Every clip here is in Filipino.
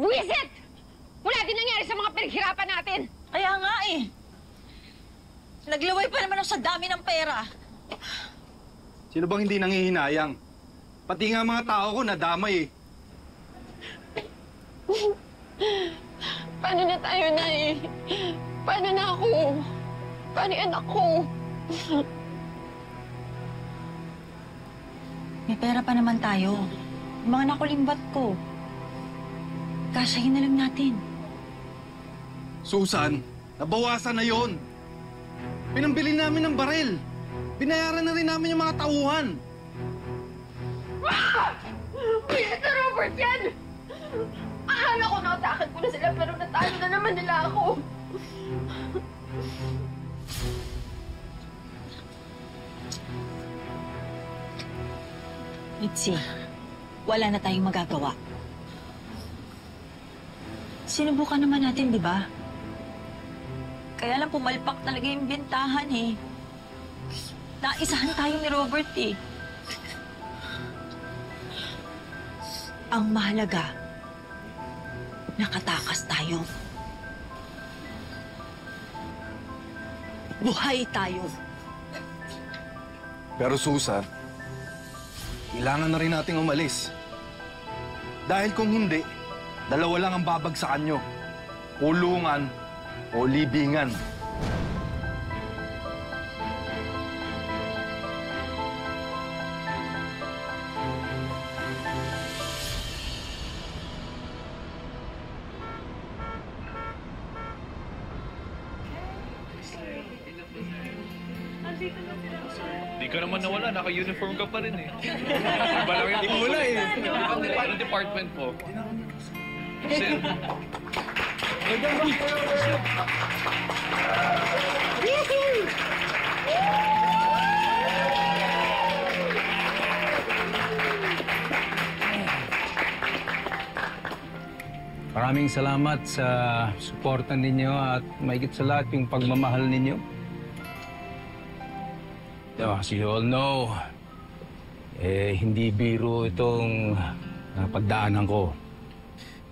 Buwisit! Wala din nangyari sa mga pinaghirapan natin! Kaya nga eh. Naglaway pa naman ako sa dami ng pera. Sino bang hindi nangihinayang? Pati nga mga tao ko nadamay eh. Paano na tayo, Nay? Paano na ako? Paano yung anak ko? May pera pa naman tayo. Yung mga nakulimbat ko. Kasahin na lang natin. Susan, nabawasan na yon. Pinambili namin ng baril. Binayaran na rin namin yung mga tauhan. Buwisit na Robert yan! Akala ko nautakan ko na sila pero natalo na naman nila ako. Mitzi, wala na tayong magagawa. Sinubukan naman natin, di ba? Kaya lang pumalpak talaga yung bentahan eh. Naisahan tayo ni Robert eh. Ang mahalaga, nakatakas tayo. Buhay tayo. Pero Susan, kailangan na rin nating umalis. Dahil kung hindi, dalawa lang ang babagsakan nyo. Kulungan o libingan. Di ka naman nawala, naka-uniform ka pa rin eh. Iba lang yung wala eh. Anong department po? Sir. Maraming salamat sa suporta ninyo at mahigit sa lahat yung pagmamahal ninyo. As you all know, hindi biro itong pagdaanan ko.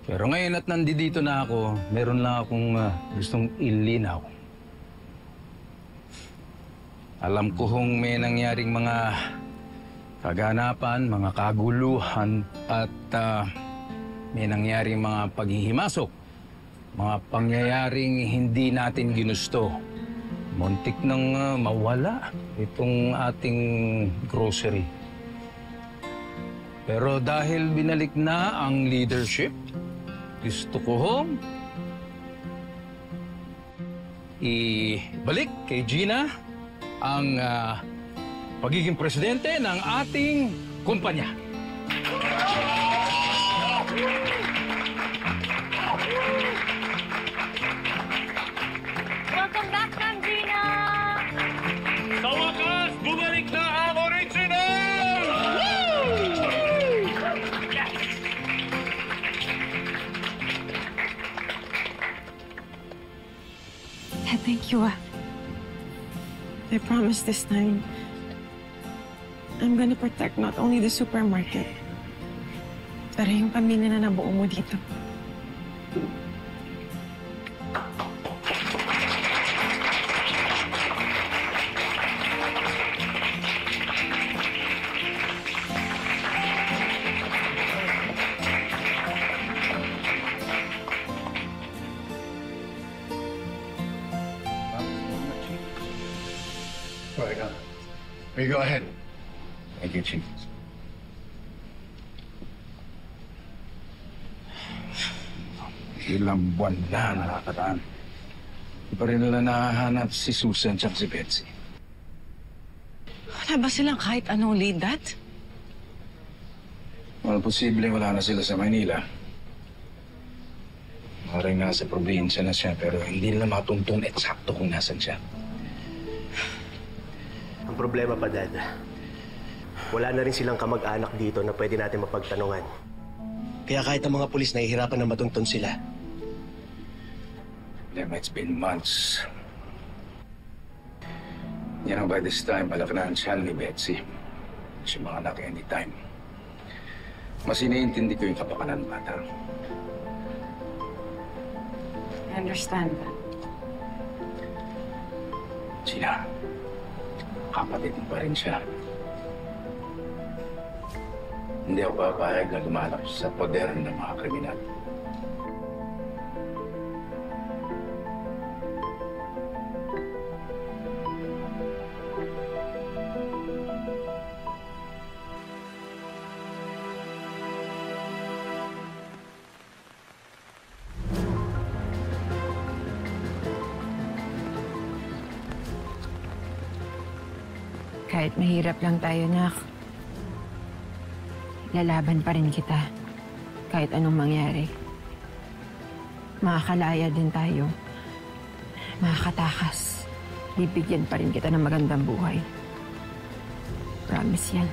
Pero ngayon at nandito na ako, meron lang akong gustong ilinaw. Alam ko kung may nangyaring mga kaganapan, mga kaguluhan, at may nangyaring mga paghihimasok, mga pangyayaring hindi natin ginusto. Muntik nang mawala itong ating grocery. Pero dahil binalik na ang leadership, gusto ko hong ibalik kay Gina ang pagiging presidente ng ating kumpanya. Welcome back, Ma'am Gina! Sa wakas, bumalik na ang original! Thank you. I promise this time, I'm gonna protect not only the supermarket, pero yung pamilya na nabuo mo dito. You go ahead. Thank you, Chief. Ilang buwan na nakakataan. Di pa rin nila nahahanap si Susan at si Betsy. Wala ba silang kahit anong lead that? Well, posible wala na sila sa Manila. Maring nasa probinsya na siya, pero hindi nila matuntun eksakto kung nasan siya. Ang problema pa, Dad, wala na rin silang kamag-anak dito na pwede natin mapagtanungan. Kaya kahit ang mga pulis nahihirapan na matuntun sila. It's been months. You know, by this time, malaki na ang tiyan ni Betsy. Siya mga anak anytime. Mas iniintindi ko yung kapakanan ng bata. I understand. Gina, kapatid mo pa rin siya. Hindi ako papayag na lumalak siya sa poder ng mga kriminal. Kahit mahirap lang tayo, nak, lalaban pa rin kita. Kahit anong mangyari. Makakalaya din tayo. Makakatakas. Bibigyan pa rin kita ng magandang buhay. Promise yan.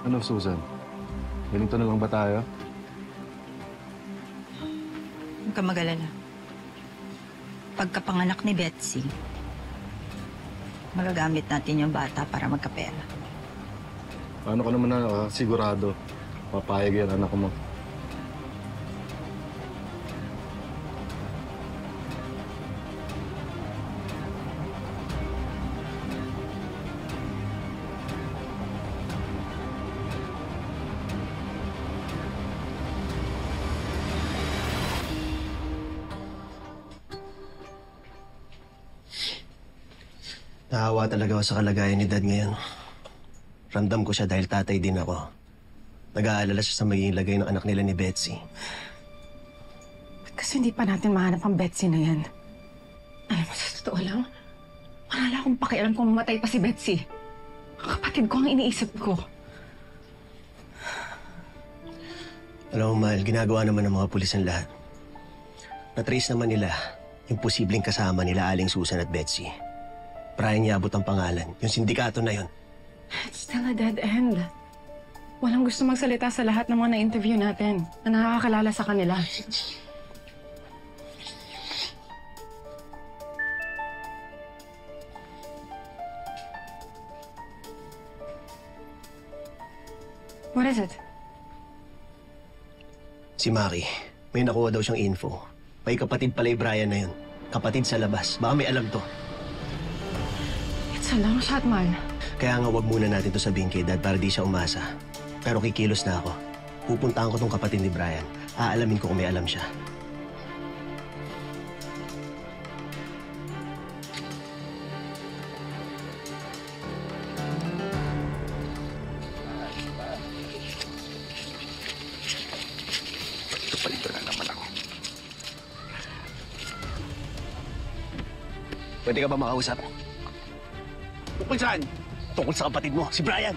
Ano, Susan? Ganito na lang ba tayo? Huwag ka mag-alala. Pagkapanganak ni Betsy, magagamit natin yung bata para magkapera. Paano ka naman sigurado? Papayag yan, anak mo. Naawa talaga ako sa kalagayan ni Dad ngayon. Ramdam ko siya dahil tatay din ako. Nag-aalala siya sa magiging lagay ng anak nila ni Betsy. Kasi hindi pa natin mahanap ang Betsy na yan. Alam mo, sa totoo lang, wala akong pakialam kung mamatay pa si Betsy. Kapatid ko ang iniisip ko. Alam mo, Mahal, ginagawa naman ng mga pulis ang lahat. Natrace naman nila yung posibleng kasama nila Aling Susan at Betsy. Brian Yabut ang pangalan. Yung sindikato na yun. It's still a dead end. Walang gusto magsalita sa lahat ng mga na-interview natin na nakakakalala sa kanila. What is it? Si Maki, may nakuha daw siyang info. May kapatid pala yung Brian na yun. Kapatid sa labas. Baka may alam to. It's a long shot, man. Kaya nga wag muna natin to sabihin kay Dad para di siya umasa. Pero kikilos na ako. Pupuntahan ko tong kapatid ni Brian. Aalamin ko kung may alam siya. Ito palito na naman ako. Pwede ka ba makausap? Tungkol saan? Tungkol sa kapatid mo, si Brian.